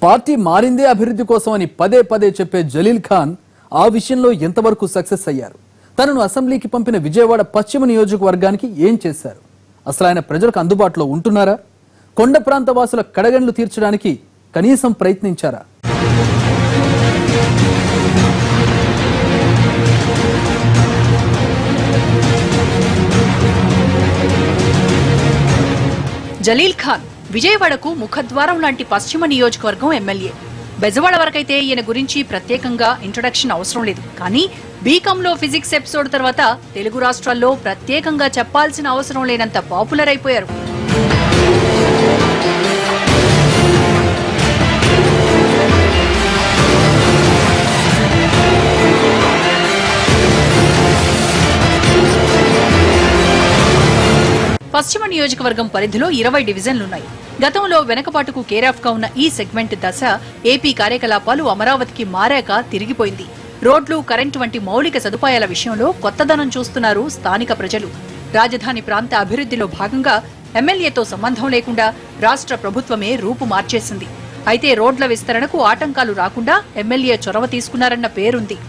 Party మారిందే అభివృద్ధి కోసం అని పదే పదే చెప్పే జలీల్ ఖాన్ ఆ విషయంలో ఎంతవరకు సక్సెస్ అయ్యారు? తనను అసెంబ్లీకి పంపిన విజయవాడ పశ్చిమ నియోజకవర్గానికి ఏం చేశారు? అసలు ఆయన ప్రజలకు అందుబాటులో ఉంటున్నారా? కొండ ప్రాంత వాసుల కడగండ్లు తీర్చడానికి కనీసం ప్రయత్నించారా? జలీల్ ఖాన్ విజయవాడకు ముఖద్వారం లాంటి పశ్చిమ నియోజకవర్గం ఎమ్మెల్యే. బెజవాడ వరకైతే ఈయన గురించి ప్రత్యేకంగా ఇంట్రొడక్షన్ అవసరం లేదు. కానీ బీకాంలో ఫిజిక్స్ ఎపిసోడ్ తర్వాత తెలుగు రాష్ట్రాల్లో ప్రత్యేకంగా చెప్పాల్సిన అవసరం లేనంత పాపులర్ అయిపోయారు. పశ్చిమ నియోజకవర్గం పరిధిలో 20 డివిజన్లున్నాయి. గతంలో వెనకబాటుకు కేరాఫ్ గా ఉన్న ఈ సెగ్మెంట్ దశ ఏపీ కార్యకలాపాలు అమరావతికి మారాక తిరిగిపోయింది. రోడ్లు, కరెంటు వంటి మౌలిక సదుపాయాల విషయంలో కొత్తదనం చూస్తున్నారు స్థానిక ప్రజలు. రాజధాని ప్రాంత అభివృద్ధిలో భాగంగా ఎమ్మెల్యేతో సంబంధం లేకుండా రాష్ట్ర ప్రభుత్వమే రూపు మార్చేసింది. అయితే రోడ్ల విస్తరణకు ఆటంకాలు రాకుండా ఎమ్మెల్యే చొరవ తీసుకున్నారన్న పేరుంది.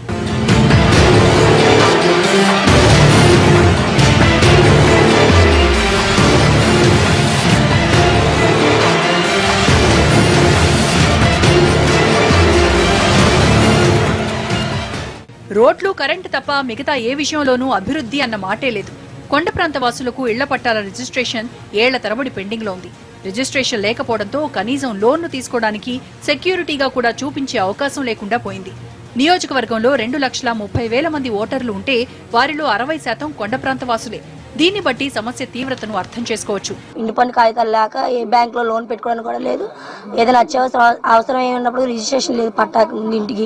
రోడ్లు, కరెంటు తప్ప మిగతా ఏ విషయంలోనూ అభివృద్ధి అన్న మాటే లేదు. కొండ ప్రాంత వాసులకు ఇళ్ల పట్టాల రిజిస్ట్రేషన్ ఏళ్ల తరబడి పెండింగ్ లో ఉంది. రిజిస్ట్రేషన్ లేకపోవడంతో కనీసం లోన్ను తీసుకోవడానికి సెక్యూరిటీగా కూడా చూపించే అవకాశం లేకుండా పోయింది. నియోజకవర్గంలో 2,30,000 మంది ఓటర్లు ఉంటే వారిలో 60% కొండ ప్రాంత వాసులే. దీన్ని బట్టి సమస్య తీవ్రతను అర్థం చేసుకోవచ్చు. ఇంటి పన్ను కాగితాలు లేక ఏ బ్యాంక్ లో లోన్ పెట్టుకోవడానికి కూడా లేదు. ఏదైనా అవసరం ఉన్నప్పుడు రిజిస్ట్రేషన్ లేదు. పట్టా ఇంటికి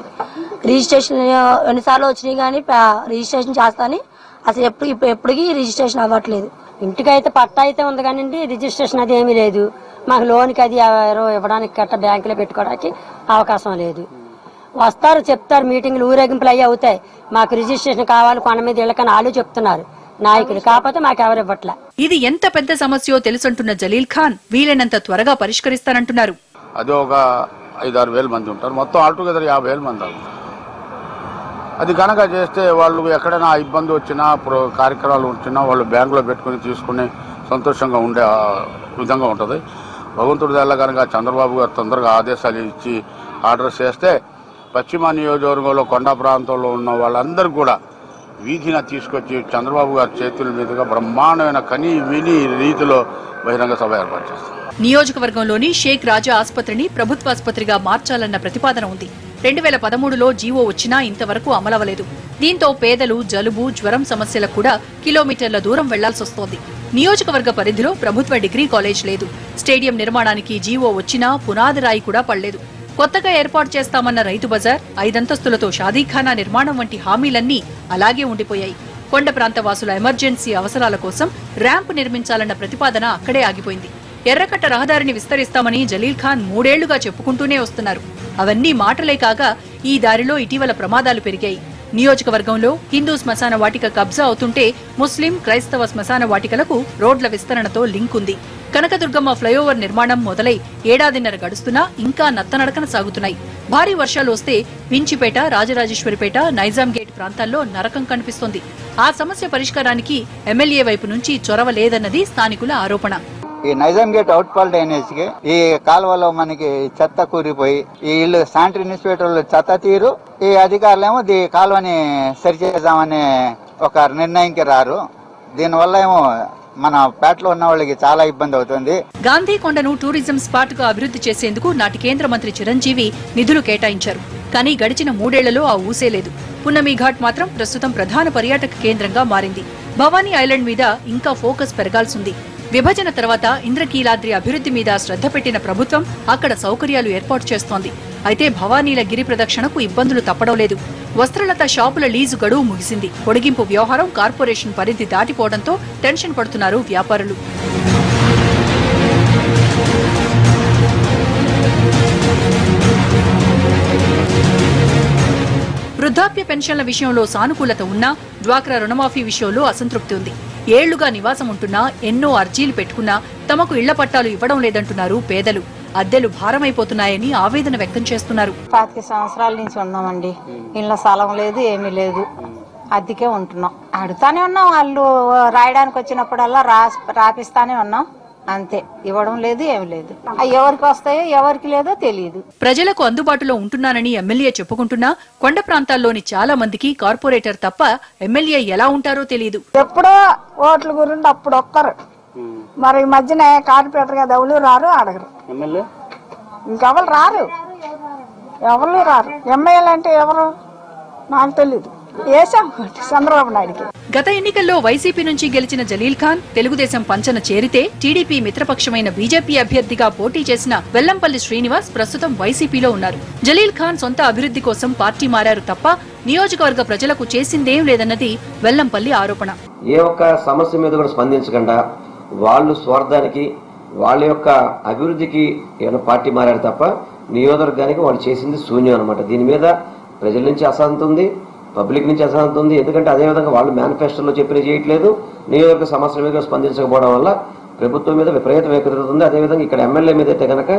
రిజిస్ట్రేషన్ ఎన్నిసార్లు వచ్చినాయి కానీ రిజిస్ట్రేషన్ చేస్తాని అసలు ఎప్పటికీ రిజిస్ట్రేషన్ అవ్వట్లేదు. ఇంటికి అయితే పట్టా అయితే ఉంది కానీ రిజిస్ట్రేషన్ అది ఏమీ లేదు. మాకు లోన్కి అది ఇవ్వడానికి గట్ట బ్యాంకులో పెట్టుకోవడానికి అవకాశం లేదు. వస్తారు, చెప్తారు, మీటింగ్లు ఊరేగింపులు అయ్యి అవుతాయి. మాకు రిజిస్ట్రేషన్ కావాలి, కొండ మీద ఇళ్ళకని వాళ్ళు చెప్తున్నారు నాయకులు, కాకపోతే మాకు ఎవరు ఇవ్వట్లే. ఇది ఎంత పెద్ద సమస్యో తెలుసంటున్న జలీల్ ఖాన్ వీలైనంత త్వరగా పరిష్కరిస్తానంటున్నారు. అది ఒక 5-6 వేల మంది ఉంటారు, మొత్తం ఆల్టుగెదర్ 50,000 మంది అవుతారు. అది కనుక చేస్తే వాళ్ళు ఎక్కడైనా ఇబ్బంది వచ్చినా, కార్యక్రమాలు వచ్చినా వాళ్ళు బ్యాంకులో పెట్టుకుని తీసుకుని సంతోషంగా ఉండే విధంగా ఉంటుంది. భగవంతుడి దల్ల కనుక చంద్రబాబు గారు తొందరగా ఆదేశాలు ఇచ్చి ఆర్డర్ చేస్తే పశ్చిమ నియోజకవర్గంలో కొండ ప్రాంతంలో ఉన్న వాళ్ళందరూ కూడా వీధిని తీసుకొచ్చి చంద్రబాబు గారి చేతుల మీదుగా బ్రహ్మాండమైన కని విని రీతిలో బహిరంగ సభ ఏర్పాటు చేస్తారు. నియోజకవర్గంలోని షేక్ రాజా ఆసుపత్రిని ప్రభుత్వాసుపత్రిగా మార్చాలన్న ప్రతిపాదన ఉంది. 2013లో జీవో వచ్చినా ఇంతవరకు అమలవలేదు. దీంతో పేదలు జలుబు, జ్వరం సమస్యలకు కూడా కిలోమీటర్ల దూరం వెళ్లాల్సొస్తోంది. నియోజకవర్గ పరిధిలో ప్రభుత్వ డిగ్రీ కాలేజ్ లేదు. స్టేడియం నిర్మాణానికి జీవో వచ్చినా పునాది రాయి కూడా పడలేదు. కొత్తగా ఏర్పాటు చేస్తామన్న రైతు బజార్, 5 అంతస్తులతో షాదీఖానా నిర్మాణం వంటి హామీలన్నీ అలాగే ఉండిపోయాయి. కొండ ప్రాంత వాసుల ఎమర్జెన్సీ అవసరాల కోసం ర్యాంపు నిర్మించాలన్న ప్రతిపాదన అక్కడే ఆగిపోయింది. ఎర్రకట్ట రహదారిని విస్తరిస్తామని జలీల్ ఖాన్ 3 ఏళ్లుగా చెప్పుకుంటూనే వస్తున్నారు. అవన్నీ మాటలే కాగా ఈ దారిలో ఇటీవల ప్రమాదాలు పెరిగాయి. నియోజకవర్గంలో హిందూ శ్మశాన వాటిక కబ్జా అవుతుంటే ముస్లిం, క్రైస్తవ శ్మశాన వాటికలకు రోడ్ల విస్తరణతో లింక్ ఉంది. కనకదుర్గమ్మ ఫ్లైఓవర్ నిర్మాణం మొదలై 1.5 ఏళ్ల గడుస్తున్నా ఇంకా నత్తనడకన సాగుతున్నాయి. భారీ వర్షాలు వస్తే వించిపేట, రాజరాజేశ్వరిపేట, నైజాం గేట్ ప్రాంతాల్లో నరకం కనిపిస్తోంది. ఆ సమస్య పరిష్కారానికి ఎమ్మెల్యే వైపు నుంచి చొరవ లేదన్నది స్థానికుల ఆరోపణ. ఈ Nizam gate out fall drainage కి ఈ కాలువలో మనకి చెత్త కూరిపోయి ఈ ఇల్లు శానిటరీ ఇన్స్పెక్టర్లు చెత్త తీరు, ఈ అధికారులేమో ఈ కాలువని సరిచేద్దామనే ఒక నిర్ణయంకి రారు. దీనివల్ల ఏమో మన పేటలో ఉన్న వాళ్ళకి చాలా ఇబ్బంది అవుతుంది. గాంధీకొండను టూరిజం స్పాట్ గా అభివృద్ధి చేసేందుకు నాటి కేంద్ర మంత్రి చిరంజీవి నిధులు కేటాయించారు. కానీ గడిచిన 3 ఏళ్లలో ఆ ఊసే లేదు. పున్నమి ఘాట్ మాత్రం ప్రస్తుతం ప్రధాన పర్యాటక కేంద్రంగా మారింది. భవానీ ఐలాండ్ మీద ఇంకా ఫోకస్ పెరగాల్సింది. విభజన తర్వాత ఇంద్రకీలాద్రి అభివృద్ధి మీద శ్రద్ధ పెట్టిన ప్రభుత్వం అక్కడ సౌకర్యాలు ఏర్పాటు చేస్తోంది. అయితే భవానీల గిరి ప్రదక్షిణకు ఇబ్బందులు తప్పడం లేదు. వస్త్రలత షాపుల లీజు గడువు ముగిసింది. పొడిగింపు వ్యవహారం కార్పొరేషన్ పరిధి దాటిపోవడంతో టెన్షన్ పడుతున్నారు వ్యాపారులు. వృద్ధాప్య పెన్షన్ల విషయంలో సానుకూలత ఉన్నా డ్వాక్రా రుణమాఫీ విషయంలో అసంతృప్తి ఉంది. ఏళ్లుగా నివాసం ఉంటున్నా, ఎన్నో అర్జీలు పెట్టుకున్నా తమకు ఇళ్ల పట్టాలు ఇవ్వడం లేదంటున్నారు పేదలు. అద్దెలు భారమైపోతున్నాయని ఆవేదన వ్యక్తం చేస్తున్నారు. 25 సంవత్సరాల నుంచి ఉన్నామండి. ఇళ్ళ స్థలం లేదు, ఏమీ లేదు, అద్దెకే ఉంటున్నాం. అడుగుతానే ఉన్నాం, వాళ్ళు రాయడానికి వచ్చినప్పుడల్లా రాపిస్తానే ఉన్నాం, అంతే. ఇవ్వడం లేదు, ఏమి లేదు. ఎవరికి వస్తాయో ఎవరికి లేదో తెలియదు. ప్రజలకు అందుబాటులో ఉంటున్నానని ఎమ్మెల్యే చెప్పుకుంటున్నా కొండ ప్రాంతాల్లోని చాలా మందికి కార్పొరేటర్ తప్ప ఎమ్మెల్యే ఎలా ఉంటారో తెలియదు. ఎప్పుడో ఓట్ల గురించి అప్పుడు ఒక్కరు, మరి ఈ మధ్యన కార్పొరేటర్ గా ఎవరు రారు, అడగరు. ఇంకెవరు రారు, ఎవరు రారు. ఎమ్మెల్యేలు అంటే ఎవరు నాకు తెలీదు. చంద్రబాబు నాయుడుకి. గత ఎన్నికల్లో వైసీపీ నుంచి గెలిచిన జలీల్ ఖాన్ తెలుగుదేశం పంచన చేరితే టీడీపీ మిత్రపక్షమైన బీజేపీ అభ్యర్థిగా పోటీ చేసిన వెల్లంపల్లి శ్రీనివాస్ ప్రస్తుతం వైసీపీలో ఉన్నారు. జలీల్ ఖాన్ సొంత అభివృద్ధి కోసం పార్టీ మారారు తప్ప నియోజకవర్గ ప్రజలకు చేసిందేం లేదన్నది వెల్లంపల్లి ఆరోపణ. ఏ ఒక్క సమస్య మీద కూడా స్పందించకుండా వాళ్ళు స్వార్థానికి వాళ్ళ యొక్క అభివృద్ధికి ఏమైనా పార్టీ మారారు తప్ప నియోజకవర్గానికి వాళ్ళు చేసింది శూన్యం అనమాట. దీని మీద ప్రజల నుంచి అసంతృప్తి ఉంది, పబ్లిక్ నుంచి అసంతృప్తి ఉంది. ఎందుకంటే అదేవిధంగా వాళ్ళు మేనిఫెస్టోలో చెప్పిన చేయట్లేదు, నియోజకవర్గ సమస్యల మీద స్పందించకపోవడం వల్ల ప్రభుత్వం మీద విపరీత వ్యతిరేకత ఉంది. అదేవిధంగా ఇక్కడ ఎమ్మెల్యే మీద అయితే కనుక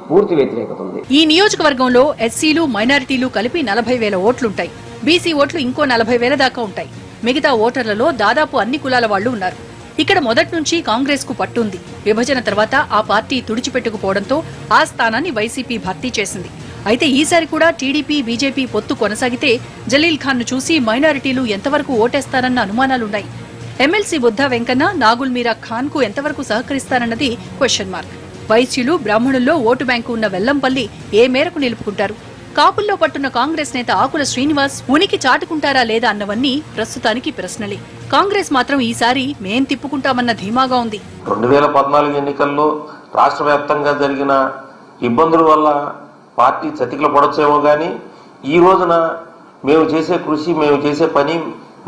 పూర్తి వ్యతిరేకత ఉంది. ఈ నియోజకవర్గంలో ఎస్సీలు, మైనారిటీలు కలిపి 40,000 ఓట్లుంటాయి. బీసీ ఓట్లు ఇంకో 40,000 దాకా ఉంటాయి. మిగతా ఓటర్లలో దాదాపు అన్ని కులాల వాళ్లు ఉన్నారు. ఇక్కడ మొదటి నుంచి కాంగ్రెస్ కు పట్టుంది. విభజన తర్వాత ఆ పార్టీ తుడిచిపెట్టుకుపోవడంతో ఆ స్థానాన్ని వైసీపీ భర్తీ చేసింది. అయితే ఈసారి కూడా టీడీపీ, బీజేపీ పొత్తు కొనసాగితే జలీల్ ఖాన్ ను చూసి మైనారిటీలు ఎంతవరకు ఓటేస్తారన్న అనుమానాలున్నాయి. ఎమ్మెల్సీ బుద్ధా వెంకన్న, నాగుల్ మీరా ఖాన్ కు ఎంతవరకు సహకరిస్తారన్నది క్వశ్చన్ మార్క్. వైశ్యులు, బ్రాహ్మణుల్లో ఓటు బ్యాంకు ఉన్న వెల్లంపల్లి ఏ మేరకు నిలుపుకుంటారు? కాపుల్లో పట్టున్న కాంగ్రెస్ నేత ఆకుల శ్రీనివాస్ ఉనికి చాటుకుంటారా లేదా అన్నవన్నీ ప్రస్తుతానికి ప్రశ్నలే. కాంగ్రెస్ మాత్రం ఈసారి మేం తిప్పుకుంటామన్న ధీమాగా ఉంది. 2014 ఎన్నికల్లో రాష్ట్ర వ్యాప్తంగా జరిగిన ఇబ్బందుల వల్ల పార్టీ చతికిల పడొచ్చేమో గానీ ఈ రోజున మేము చేసే కృషి, మేము చేసే పని,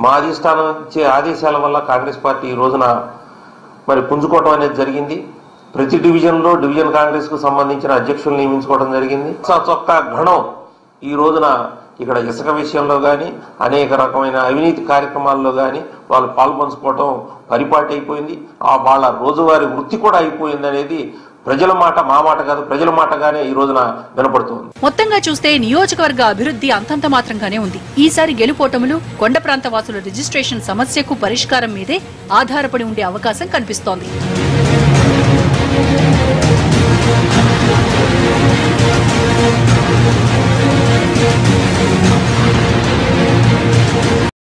మా అధిష్టానం ఇచ్చే ఆదేశాల వల్ల కాంగ్రెస్ పార్టీ ఈ రోజున మరి పుంజుకోవడం అనేది జరిగింది. ప్రతి డివిజన్లో డివిజన్ కాంగ్రెస్ కు సంబంధించిన అధ్యక్షులు నియమించుకోవడం జరిగింది. చొక్క ఘనం ఈ రోజున ఇక్కడ ఇసుక విషయంలో గాని అనేక రకమైన అవినీతి కార్యక్రమాల్లో గాని వాళ్ళు పాల్పంచుకోవడం పరిపాటి అయిపోయింది. వాళ్ళ రోజువారీ వృత్తి కూడా అయిపోయింది అనేది ప్రజల మాట, మా మాట కాదు, ప్రజల మాటగానే ఈ రోజున వినపడుతుంది. మొత్తంగా చూస్తే నియోజకవర్గ అభివృద్ధి అంతంత మాత్రంగానే ఉంది. ఈసారి గెలుపోటములు కొండ ప్రాంత వాసుల రిజిస్ట్రేషన్ సమస్యకు పరిష్కారం మీదే ఆధారపడి ఉండే అవకాశం కనిపిస్తోంది.